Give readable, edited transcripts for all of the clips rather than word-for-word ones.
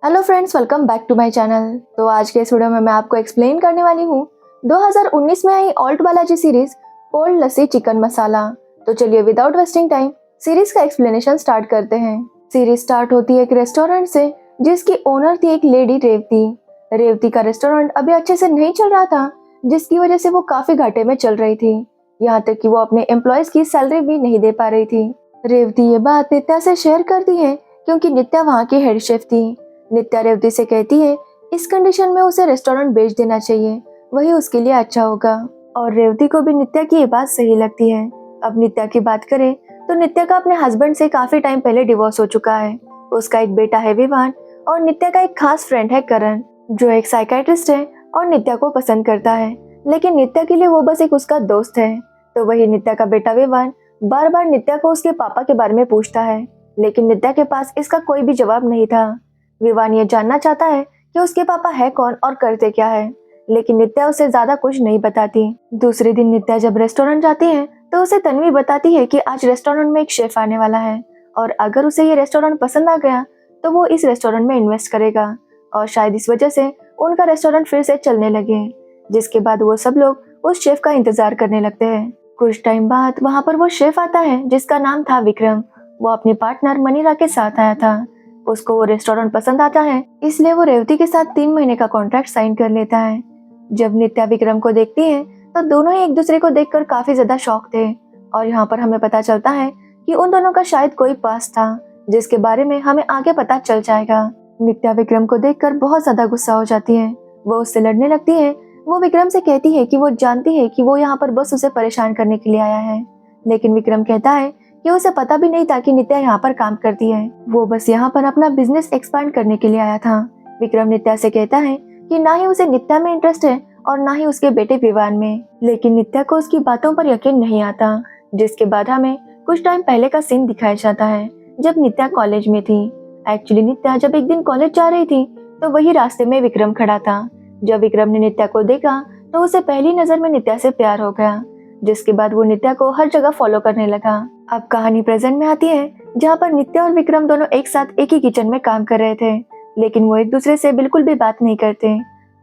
Hello friends, welcome back to my channel. तो आज के इस वीडियो में मैं आपको एक्सप्लेन करने वाली हूँ 2019 में आई ऑल्ट बालाजी सीरीज कोल्ड लस्सी चिकन मसाला। तो चलिए विदाउट वेस्टिंग टाइम सीरीज का एक्सप्लेनेशन स्टार्ट करते हैं। सीरीज स्टार्ट होती है एक रेस्टोरेंट से जिसकी ओनर थी एक लेडी रेवती। रेवती का रेस्टोरेंट अभी अच्छे से नहीं चल रहा था, जिसकी वजह से वो काफी घाटे में चल रही थी। यहाँ तक कि वो अपने एम्प्लॉयज की सैलरी भी नहीं दे पा रही थी। रेवती ये बात नित्या से शेयर करती है क्योंकि नित्या वहाँ की हेड शेफ थी। नित्या रेवती से कहती है इस कंडीशन में उसे रेस्टोरेंट बेच देना चाहिए, वही उसके लिए अच्छा होगा। और रेवती को भी नित्या की ये बात सही लगती है। अब नित्या की बात करें तो नित्या का अपने हस्बैंड से काफी टाइम पहले डिवोर्स हो चुका है। उसका एक बेटा है विवान और नित्या का एक खास फ्रेंड है करण, जो एक साइकेट्रिस्ट है और नित्या को पसंद करता है, लेकिन नित्या के लिए वो बस एक उसका दोस्त है। तो वही नित्या का बेटा विवान बार बार नित्या को उसके पापा के बारे में पूछता है, लेकिन नित्या के पास इसका कोई भी जवाब नहीं था। विवान ये जानना चाहता है कि उसके पापा है कौन और करते क्या है, लेकिन नित्या उसे ज्यादा कुछ नहीं बताती। दूसरे दिन नित्या जब रेस्टोरेंट जाती है तो उसे तन्वी बताती है कि आज रेस्टोरेंट में एक शेफ आने वाला है और अगर उसे ये रेस्टोरेंट पसंद आ गया तो वो इस रेस्टोरेंट में इन्वेस्ट करेगा और शायद इस वजह से उनका रेस्टोरेंट फिर से चलने लगे। जिसके बाद वो सब लोग उस शेफ का इंतजार करने लगते हैं। कुछ टाइम बाद वहाँ पर वो शेफ आता है जिसका नाम था विक्रम। वो अपनी पार्टनर मनीरा के साथ आया था। उसको वो रेस्टोरेंट पसंद आता है, इसलिए वो रेवती के साथ 3 महीने का कॉन्ट्रैक्ट साइन कर लेता है। जब नित्या विक्रम को देखती है तो दोनों ही एक दूसरे को देखकर काफी ज्यादा शॉक थे और यहाँ पर हमें पता चलता है कि उन दोनों का शायद कोई पास था, जिसके बारे में हमें आगे पता चल जाएगा। नित्या विक्रम को देखकर बहुत ज्यादा गुस्सा हो जाती है। वो उससे लड़ने लगती है। वो विक्रम से कहती है कि वो जानती है कि वो यहाँ पर बस उसे परेशान करने के लिए आया है, लेकिन विक्रम कहता है कि उसे पता भी नहीं था कि नित्या यहाँ पर काम करती है। वो बस यहाँ पर अपना बिजनेस एक्सपांड करने के लिए आया था। विक्रम नित्या से कहता है कि ना ही उसे नित्या में इंटरेस्ट है और ना ही उसके बेटे विवान में, लेकिन नित्या को उसकी बातों पर यकीन नहीं आता। जिसके बाद हमें कुछ टाइम पहले का सीन दिखाया जाता है जब नित्या कॉलेज में थी। एक्चुअली नित्या जब एक दिन कॉलेज जा रही थी तो वही रास्ते में विक्रम खड़ा था। जब विक्रम ने नित्या को देखा तो उसे पहली नजर में नित्या से प्यार हो गया, जिसके बाद वो नित्या को हर जगह फॉलो करने लगा। अब कहानी प्रेजेंट में आती है जहाँ पर नित्या और विक्रम दोनों एक साथ एक ही किचन में काम कर रहे थे, लेकिन वो एक दूसरे से बिल्कुल भी बात नहीं करते।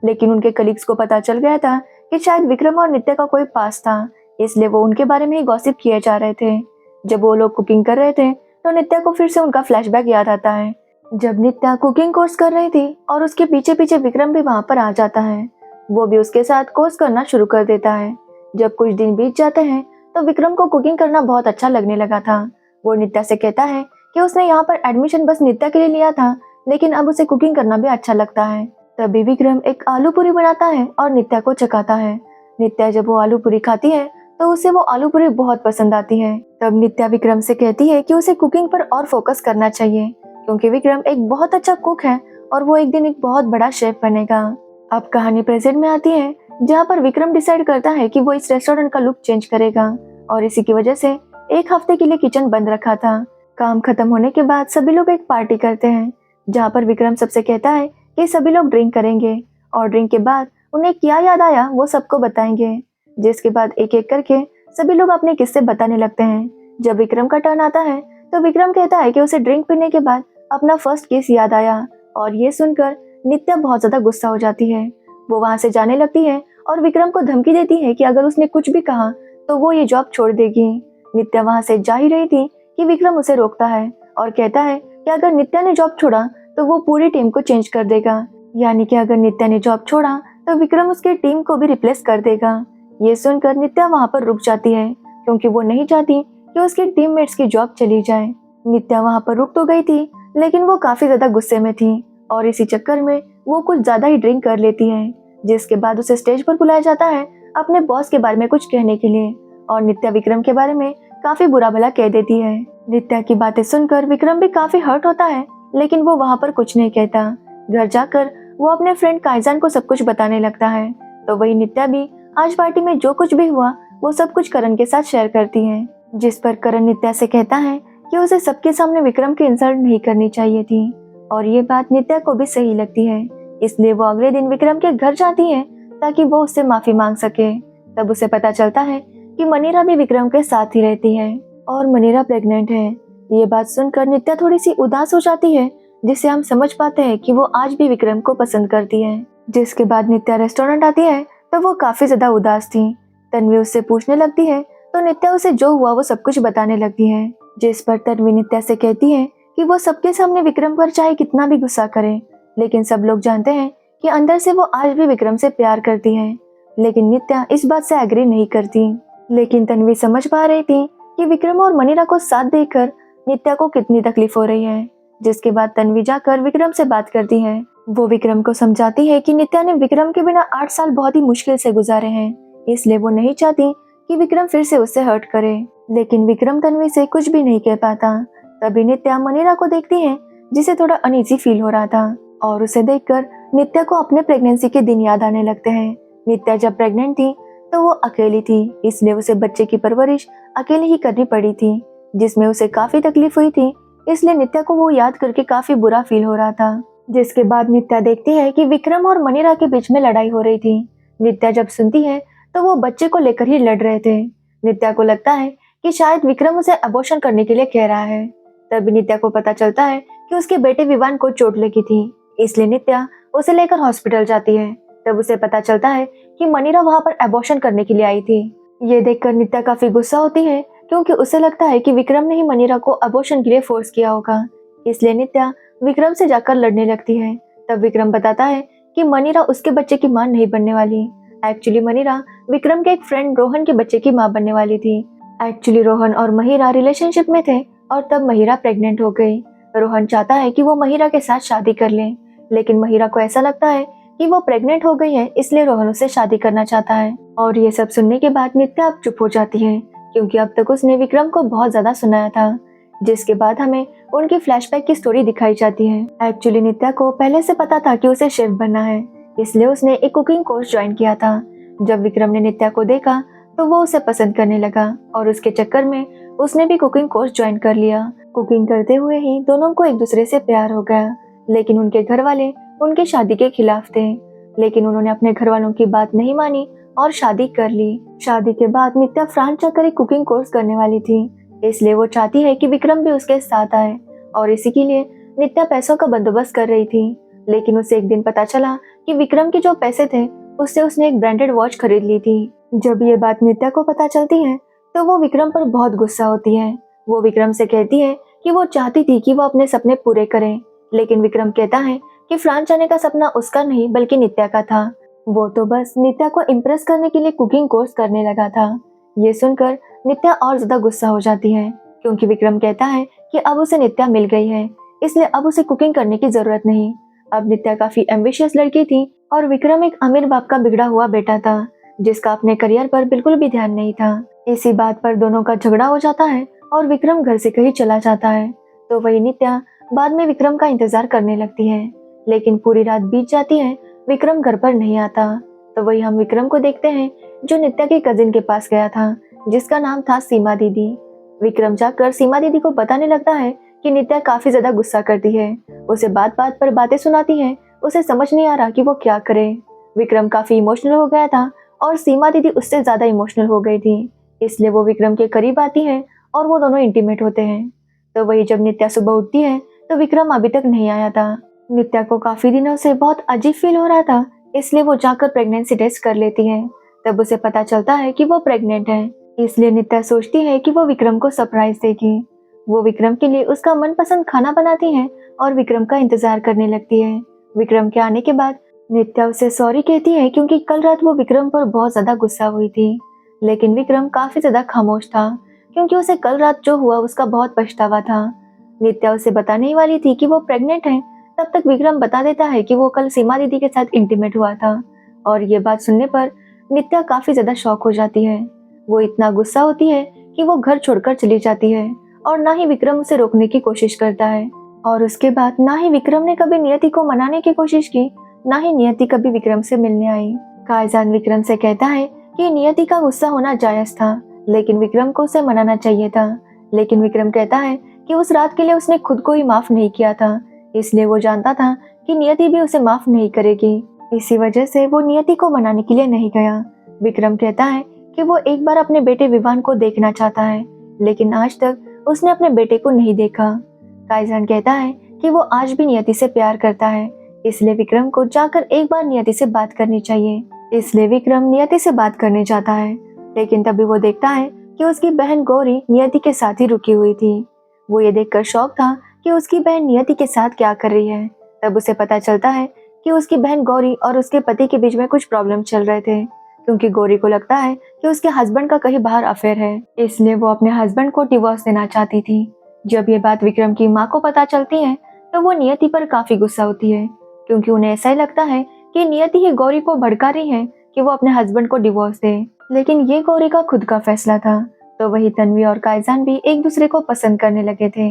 लेकिन उनके कलीग्स को पता चल गया था कि शायद विक्रम और नित्या का कोई पास था, इसलिए वो उनके बारे में ही गॉसिप किए जा रहे थे। जब वो लोग कुकिंग कर रहे थे तो नित्या को फिर से उनका फ्लैशबैक याद आता है जब नित्या कुकिंग कोर्स कर रही थी और उसके पीछे पीछे विक्रम भी वहाँ पर आ जाता है। वो भी उसके साथ कोर्स करना शुरू कर देता है। जब कुछ दिन बीत जाते हैं तो विक्रम को कुकिंग करना बहुत अच्छा लगने लगा था। वो नित्या से कहता है कि उसने यहाँ पर एडमिशन बस नित्या के लिए लिया था, लेकिन अब उसे कुकिंग करना भी अच्छा लगता है। तभी विक्रम एक आलू पूरी बनाता है और नित्या को चखाता है। नित्या जब वो आलू पूरी खाती है तो उसे वो आलू पूरी बहुत पसंद आती है। तब नित्या विक्रम से कहती है कि उसे कुकिंग पर और फोकस करना चाहिए, क्योंकि विक्रम एक बहुत अच्छा कुक है और वो एक दिन एक बहुत बड़ा शेफ बनेगा। अब कहानी प्रेजेंट में आती है जहाँ पर विक्रम डिसाइड करता है कि वो इस रेस्टोरेंट का लुक चेंज करेगा और इसी की वजह से एक हफ्ते के लिए किचन बंद रखा था। काम खत्म होने के बाद सभी लोग एक पार्टी करते हैं जहाँ पर विक्रम सबसे कहता है कि सभी लोग ड्रिंक करेंगे और ड्रिंक के बाद उन्हें क्या याद आया वो सबको बताएंगे। जिसके बाद एक एक करके सभी लोग अपने किस्से बताने लगते हैं। जब विक्रम का टर्न आता है तो विक्रम कहता है कि उसे ड्रिंक पीने के बाद अपना फर्स्ट केस याद आया और ये सुनकर नित्या बहुत ज्यादा गुस्सा हो जाती है। वो वहां से जाने लगती है और विक्रम को धमकी देती है कि अगर उसने कुछ भी कहा तो वो ये जॉब छोड़ देगी। नित्या वहां से जा ही रही थी कि विक्रम उसे रोकता है और कहता है कि अगर नित्या ने जॉब छोड़ा तो वो पूरी टीम को चेंज कर देगा, यानी कि अगर नित्या ने जॉब छोड़ा तो विक्रम उसकी टीम को भी रिप्लेस कर देगा। ये सुनकर नित्या वहां पर रुक जाती है क्योंकि वो नहीं चाहती कि उसकी टीममेट्स की जॉब चली जाए। नित्या वहां पर रुक तो गई थी, लेकिन वो काफी ज्यादा गुस्से में थी और इसी चक्कर में वो कुछ ज्यादा ही ड्रिंक कर लेती है। जिसके बाद उसे स्टेज पर बुलाया जाता है अपने बॉस के बारे में कुछ कहने के लिए और नित्या विक्रम के बारे में काफी बुरा भला कह देती है। नित्या की बातें सुनकर विक्रम भी काफी हर्ट होता है, लेकिन वो वहां पर कुछ नहीं कहता। घर जाकर वो अपने फ्रेंड काइजान को सब कुछ बताने लगता है। तो वही नित्या भी आज पार्टी में जो कुछ भी हुआ वो सब कुछ करण के साथ शेयर करती है, जिस पर करण नित्या से कहता है कि उसे सबके सामने विक्रम की इंसल्ट नहीं करनी चाहिए थी और ये बात नित्या को भी सही लगती है। इसलिए वो अगले दिन विक्रम के घर जाती है ताकि वो उससे माफी मांग सके। तब उसे पता चलता है कि मनीरा भी विक्रम के साथ ही रहती है और मनीरा प्रेग्नेंट है। ये बात सुनकर नित्या थोड़ी सी उदास हो जाती है, जिससे हम समझ पाते हैं कि वो आज भी विक्रम को पसंद करती है। जिसके बाद नित्या रेस्टोरेंट आती है तो वो काफी ज्यादा उदास थी। तन्वी उससे पूछने लगती है तो नित्या उसे जो हुआ वो सब कुछ बताने लगती है, जिस पर तन्वी नित्या से कहती है कि वो सबके सामने विक्रम पर चाहे कितना भी गुस्सा करे, लेकिन सब लोग जानते हैं कि अंदर से वो आज भी विक्रम से प्यार करती है। लेकिन नित्या इस बात से एग्री नहीं करती। लेकिन तन्वी समझ पा रही थी कि विक्रम और मनीरा को साथ देकर नित्या को कितनी तकलीफ हो रही है। जिसके बाद तन्वी जाकर विक्रम से बात करती है। वो विक्रम को समझाती है कि नित्या ने विक्रम के बिना 8 साल बहुत ही मुश्किल से गुजारे हैं, इसलिए वो नहीं चाहती कि विक्रम फिर से उससे हर्ट करे। लेकिन विक्रम तन्वी से कुछ भी नहीं कह पाता। तभी नित्या मनीरा को देखती है, जिसे थोड़ा अनईजी फील हो रहा था, और उसे देखकर नित्या को अपने प्रेगनेंसी के दिन याद आने लगते हैं। नित्या जब प्रेग्नेंट थी तो वो अकेली थी, इसलिए उसे बच्चे की परवरिश अकेले ही करनी पड़ी थी, जिसमें उसे काफी तकलीफ हुई थी। इसलिए नित्या को वो याद करके काफी बुरा फील हो रहा था। जिसके बाद नित्या देखती है कि विक्रम और मनीरा के बीच में लड़ाई हो रही थी। नित्या जब सुनती है तो वो बच्चे को लेकर ही लड़ रहे थे। नित्या को लगता है कि शायद विक्रम उसे अबॉर्शन करने के लिए कह रहा है। तभी नित्या को पता चलता है कि उसके बेटे विवान को चोट लगी थी, इसलिए नित्या उसे लेकर हॉस्पिटल जाती है। तब उसे पता चलता है कि मनीरा वहां पर अबॉर्शन करने के लिए आई थी। ये देखकर नित्या काफी गुस्सा होती है, क्योंकि उसे लगता है कि विक्रम ने ही मनीरा को अबॉर्शन के लिए फोर्स किया होगा। इसलिए नित्या विक्रम से जाकर लड़ने लगती है। तब विक्रम बताता है कि मनीरा उसके बच्चे की मां नहीं बनने वाली। एक्चुअली मनीरा विक्रम के एक फ्रेंड रोहन के बच्चे की मां बनने वाली थी। एक्चुअली रोहन और महिरा रिलेशनशिप में थे और तब महिरा प्रेग्नेंट हो गई। रोहन चाहता है कि वो महिरा के साथ शादी कर ले, लेकिन महिरा को ऐसा लगता है कि वो प्रेग्नेंट हो गई है, इसलिए रोहन उससे शादी करना चाहता है। और ये सब सुनने के बाद नित्या अब चुप हो जाती है, क्योंकि अब तक उसने विक्रम को बहुत ज्यादा सुनाया था। जिसके बाद हमें उनकी फ्लैशबैक की स्टोरी दिखाई जाती है। एक्चुअली नित्या को पहले से पता था कि उसे शेफ बनना है, इसलिए उसने एक कुकिंग कोर्स ज्वाइन किया था। जब विक्रम ने नित्या को देखा तो वो उसे पसंद करने लगा, और उसके चक्कर में उसने भी कुकिंग कोर्स ज्वाइन कर लिया। कुकिंग करते हुए ही दोनों को एक दूसरे से प्यार हो गया, लेकिन उनके घर वाले उनकी शादी के खिलाफ थे। लेकिन उन्होंने अपने घर वालों की बात नहीं मानी और शादी कर ली। शादी के बाद नित्या फ्रांस जाकर एक कुकिंग कोर्स करने वाली थी, इसलिए वो चाहती है कि विक्रम भी उसके साथ आए, और इसी के लिए नित्या पैसों का बंदोबस्त कर रही थी। लेकिन उसे एक दिन पता चला कि विक्रम के जो पैसे थे उससे उसने एक ब्रांडेड वॉच खरीद ली थी। जब ये बात नित्या को पता चलती है तो वो विक्रम पर बहुत गुस्सा होती है। वो विक्रम से कहती है कि वो चाहती थी कि वो अपने सपने पूरे करे, लेकिन विक्रम कहता है कि फ्रांस जाने का सपना उसका नहीं बल्कि नित्या का था। वो तो बस नित्या को इम्प्रेस करने के लिए कुकिंग कोर्स करने लगा था। ये सुनकर नित्या और ज्यादा गुस्सा हो जाती है, क्योंकि विक्रम कहता है कि अब उसे नित्या मिल गई है, इसलिए अब उसे कुकिंग करने की जरूरत नहीं। अब नित्या काफी एम्बिशियस लड़की थी और विक्रम एक अमीर बाप का बिगड़ा हुआ बेटा था, जिसका अपने करियर पर बिल्कुल भी ध्यान नहीं था। इसी बात पर दोनों का झगड़ा हो जाता है और विक्रम घर से कहीं चला जाता है। तो वही नित्या बाद में विक्रम का इंतजार करने लगती है, लेकिन पूरी रात बीत जाती है, विक्रम घर पर नहीं आता। तो वही हम विक्रम को देखते हैं जो नित्या की कजिन के पास गया था, जिसका नाम था सीमा दीदी। विक्रम जाकर सीमा दीदी को बताने लगता है कि नित्या काफी ज्यादा गुस्सा करती है, उसे बात बात पर बातें सुनाती है, उसे समझ नहीं आ रहा कि वो क्या करे। विक्रम काफी इमोशनल हो गया था और सीमा दीदी उससे ज्यादा इमोशनल हो गई थी, इसलिए वो विक्रम के करीब आती है और वो दोनों इंटीमेट होते हैं। तो वही जब नित्या सुबह उठती है तो विक्रम अभी तक नहीं आया था। नित्या को काफी दिनों से बहुत अजीब फील हो रहा था, इसलिए वो जाकर प्रेगनेंसी टेस्ट कर लेती है। तब उसे पता चलता है कि वो प्रेग्नेंट है, इसलिए नित्या सोचती है कि वो विक्रम को सरप्राइज देगी। वो विक्रम के लिए उसका मनपसंद खाना बनाती है और विक्रम का इंतजार करने लगती है। विक्रम के आने के बाद नित्या उसे सॉरी कहती है, क्योंकि कल रात वो विक्रम पर बहुत ज्यादा गुस्सा हुई थी। लेकिन विक्रम काफी ज्यादा खामोश था, क्योंकि उसे कल रात जो हुआ उसका बहुत पछतावा था। नित्या उसे बताने ही वाली थी कि वो प्रेग्नेंट है, तब तक विक्रम बता देता है कि वो कल सीमा दीदी के साथ इंटीमेट हुआ था। और ये बात सुनने पर नित्या काफी ज्यादा शॉक हो जाती है। वो इतना गुस्सा होती है कि वो घर छोड़कर चली जाती है, और ना ही विक्रम उसे रोकने की कोशिश करता है। और उसके बाद ना ही विक्रम ने कभी नियति को मनाने की कोशिश की, ना ही नियति कभी विक्रम से मिलने आई। कायजान विक्रम से कहता है कि नियति का गुस्सा होना जायज था, लेकिन विक्रम को उसे मनाना चाहिए था। लेकिन विक्रम कहता है कि उस रात के लिए उसने खुद को ही माफ नहीं किया था, इसलिए वो जानता था कि नियति भी उसे माफ नहीं करेगी। इसी वजह से वो नियति को मनाने के लिए नहीं गया। विक्रम कहता है कि वो एक बार अपने बेटे विवान को देखना चाहता है, लेकिन आज तक उसने अपने बेटे को नहीं देखा। काइजान कहता है कि वो आज भी नियति से प्यार करता है, इसलिए विक्रम को जाकर एक बार नियति से बात करनी चाहिए। इसलिए विक्रम नियति से बात करने जाता है, लेकिन तभी वो देखता है कि उसकी बहन गौरी नियति के साथ ही रुकी हुई थी। वो ये देखकर शॉक था कि उसकी बहन नियति के साथ क्या कर रही है। तब उसे पता चलता है कि उसकी बहन गौरी और उसके पति के बीच में कुछ प्रॉब्लम चल रहे थे, क्योंकि गौरी को लगता है कि उसके हस्बैंड का कहीं बाहर अफेयर है, इसलिए वो अपने हस्बैंड को डिवोर्स देना चाहती थी। जब ये बात विक्रम की माँ को पता चलती है तो वो नियति पर काफी गुस्सा होती है, क्योंकि उन्हें ऐसा ही लगता है कि नियति ही गौरी को भड़का रही है कि वो अपने हस्बैंड को डिवोर्स दे। लेकिन ये गौरी का खुद का फैसला था। तो वही तन्वी और कायजान भी एक दूसरे को पसंद करने लगे थे,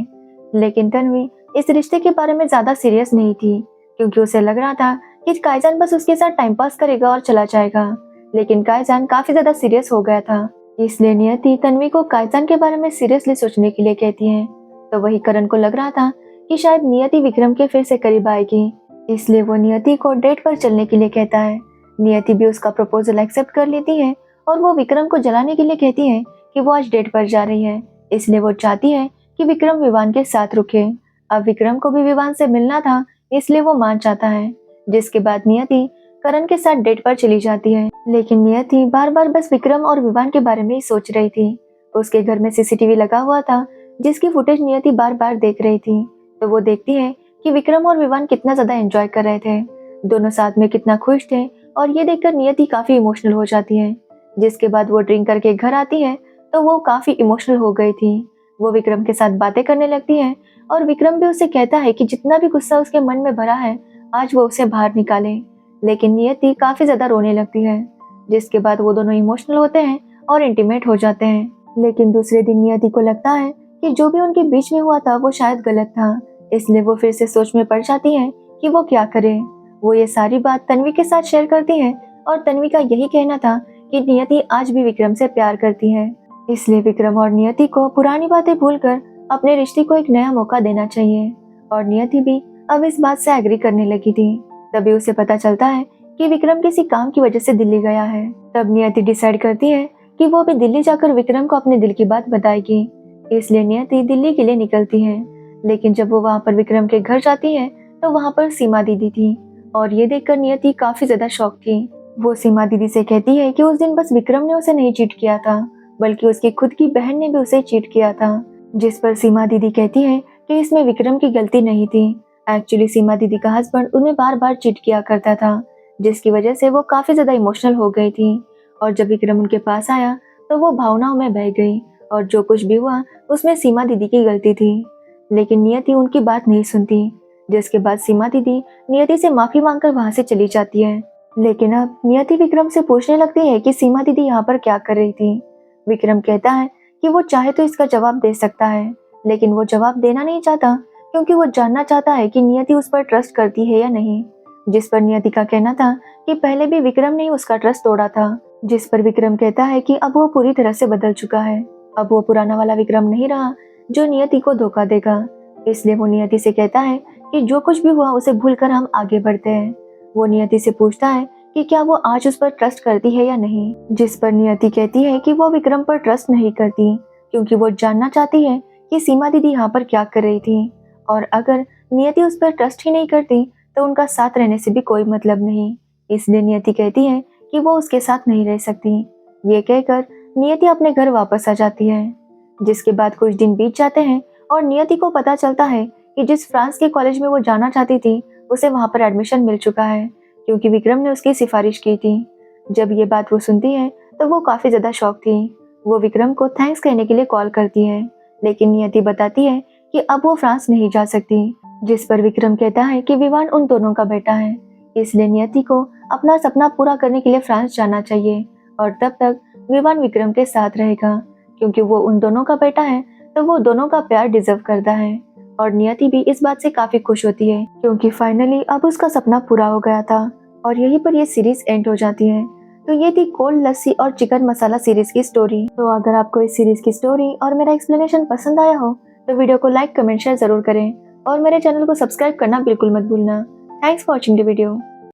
लेकिन तन्वी इस रिश्ते के बारे में ज्यादा सीरियस नहीं थी, क्योंकि उसे लग रहा था कि कायजान बस उसके साथ टाइम पास करेगा और चला जाएगा। लेकिन कायजान काफी ज्यादा सीरियस हो गया था, इसलिए नियति तन्वी को कायजान के बारे में सीरियसली सोचने के लिए कहती है। तो वही करण को लग रहा था कि शायद नियति विक्रम के फिर से करीब आएगी, इसलिए वो नियति को डेट पर चलने के लिए कहता है। नियति भी उसका प्रपोजल एक्सेप्ट कर लेती है और वो विक्रम को जलाने के लिए कहती है कि वो आज डेट पर जा रही है, इसलिए वो चाहती है कि विक्रम विवान के साथ रुके। अब विक्रम को भी विवान से मिलना था, इसलिए वो मान जाता है, जिसके बाद नियति करण के साथ डेट पर चली जाती है। लेकिन नियति बार बार बस विक्रम और विवान के बारे में ही सोच रही थी। उसके घर में सीसीटीवी लगा हुआ था, जिसकी फुटेज नियति बार बार देख रही थी। तो वो देखती है कि विक्रम और विवान कितना ज्यादा एंजॉय कर रहे थे, दोनों साथ में कितना खुश थे, और ये देखकर नियति काफी इमोशनल हो जाती है। जिसके बाद वो ड्रिंक करके घर आती है तो वो काफी इमोशनल हो गई थी। वो विक्रम के साथ बातें करने लगती है और विक्रम भी उसे कहता है कि जितना भी गुस्सा उसके मन में भरा है आज वो उसे बाहर निकाले। लेकिन नियति काफी ज्यादा रोने लगती है, जिसके बाद वो दोनों इमोशनल होते हैं और इंटीमेट हो जाते हैं। लेकिन दूसरे दिन नियति को लगता है कि जो भी उनके बीच में हुआ था वो शायद गलत था, इसलिए वो फिर से सोच में पड़ जाती है कि वो क्या करे। वो ये सारी बात तन्वी के साथ शेयर करती है और तन्वी का यही कहना था कि नियति आज भी विक्रम से प्यार करती है, इसलिए विक्रम और नियति को पुरानी बातें भूलकर अपने रिश्ते को एक नया मौका देना चाहिए। और नियति भी अब इस बात से एग्री करने लगी थी। तभी उसे पता चलता है कि विक्रम किसी काम की वजह से दिल्ली गया है। तब नियति डिसाइड करती है कि वो अभी दिल्ली जाकर विक्रम को अपने दिल की बात बताएगी, इसलिए नियति दिल्ली के लिए निकलती है। लेकिन जब वो वहाँ पर विक्रम के घर जाती है तो वहाँ पर सीमा दीदी थी, और ये देखकर नियति काफी ज्यादा शॉक थी। वो सीमा दीदी से कहती है कि उस दिन बस विक्रम ने उसे नहीं चीट किया था, बल्कि उसकी खुद की बहन ने भी उसे चीट किया था। जिस पर सीमा दीदी कहती है कि इसमें विक्रम की गलती नहीं थी। एक्चुअली सीमा दीदी का हस्बैंड उन्हें बार बार चीट किया करता था, जिसकी वजह से वो काफी ज्यादा इमोशनल हो गई थी। और जब विक्रम उनके पास आया तो वो भावनाओं में बह गई, और जो कुछ भी हुआ उसमें सीमा दीदी की गलती थी। लेकिन नियति उनकी बात नहीं सुनती, जिसके बाद सीमा दीदी नियति से माफी मांगकर वहां से चली जाती है। लेकिन अब नियति विक्रम से पूछने लगती है कि सीमा दीदी यहाँ पर क्या कर रही थी। विक्रम कहता है कि वो चाहे तो इसका जवाब दे सकता है, लेकिन वो जवाब देना नहीं चाहता, क्योंकि वो जानना चाहता है कि नियति उस पर ट्रस्ट करती है या नहीं। जिस पर नियति का कहना था कि पहले भी विक्रम ने उसका ट्रस्ट तोड़ा था। जिस पर विक्रम कहता है कि अब वो पूरी तरह से बदल चुका है, अब वो पुराना वाला विक्रम नहीं रहा जो नियति को धोखा देगा। इसलिए वो नियति से कहता है कि जो कुछ भी हुआ उसे भूलकर हम आगे बढ़ते हैं। वो नियति से पूछता है कि क्या वो आज उस पर ट्रस्ट करती है या नहीं। जिस पर नियति कहती है कि वो विक्रम पर ट्रस्ट नहीं करती, क्योंकि वो जानना चाहती है कि सीमा दीदी यहाँ पर क्या कर रही थी, और अगर नियति उस पर ट्रस्ट ही नहीं करती तो उनका साथ रहने से भी कोई मतलब नहीं। इसलिए नियति कहती है कि वो उसके साथ नहीं रह सकती। ये कहकर नियति अपने घर वापस आ जाती है। जिसके बाद कुछ दिन बीत जाते हैं और नियति को पता चलता है कि जिस फ्रांस के कॉलेज में वो जाना चाहती थी उसे वहां पर एडमिशन मिल चुका है, क्योंकि विक्रम ने उसकी सिफारिश की थी। जब ये बात वो सुनती है तो वो काफी ज्यादा शॉक थी। वो विक्रम को थैंक्स कहने के लिए कॉल करती है, लेकिन नियति बताती है कि अब वो फ्रांस नहीं जा सकती। जिस पर विक्रम कहता है कि विवान उन दोनों का बेटा है, इसलिए नियति को अपना सपना पूरा करने के लिए फ्रांस जाना चाहिए, और तब तक विवान विक्रम के साथ रहेगा, क्योंकि वो उन दोनों का बेटा है तो वो दोनों का प्यार डिजर्व करता है। और नियति भी इस बात से काफी खुश होती है, क्योंकि फाइनली अब उसका सपना पूरा हो गया था। और यहीं पर ये सीरीज एंड हो जाती है। तो ये थी कोल्ड लस्सी और चिकन मसाला सीरीज की स्टोरी। तो अगर आपको इस सीरीज की स्टोरी और मेरा एक्सप्लेनेशन पसंद आया हो तो वीडियो को लाइक, कमेंट, शेयर जरूर करें, और मेरे चैनल को सब्सक्राइब करना बिल्कुल मत भूलना। Thanks for watching the video.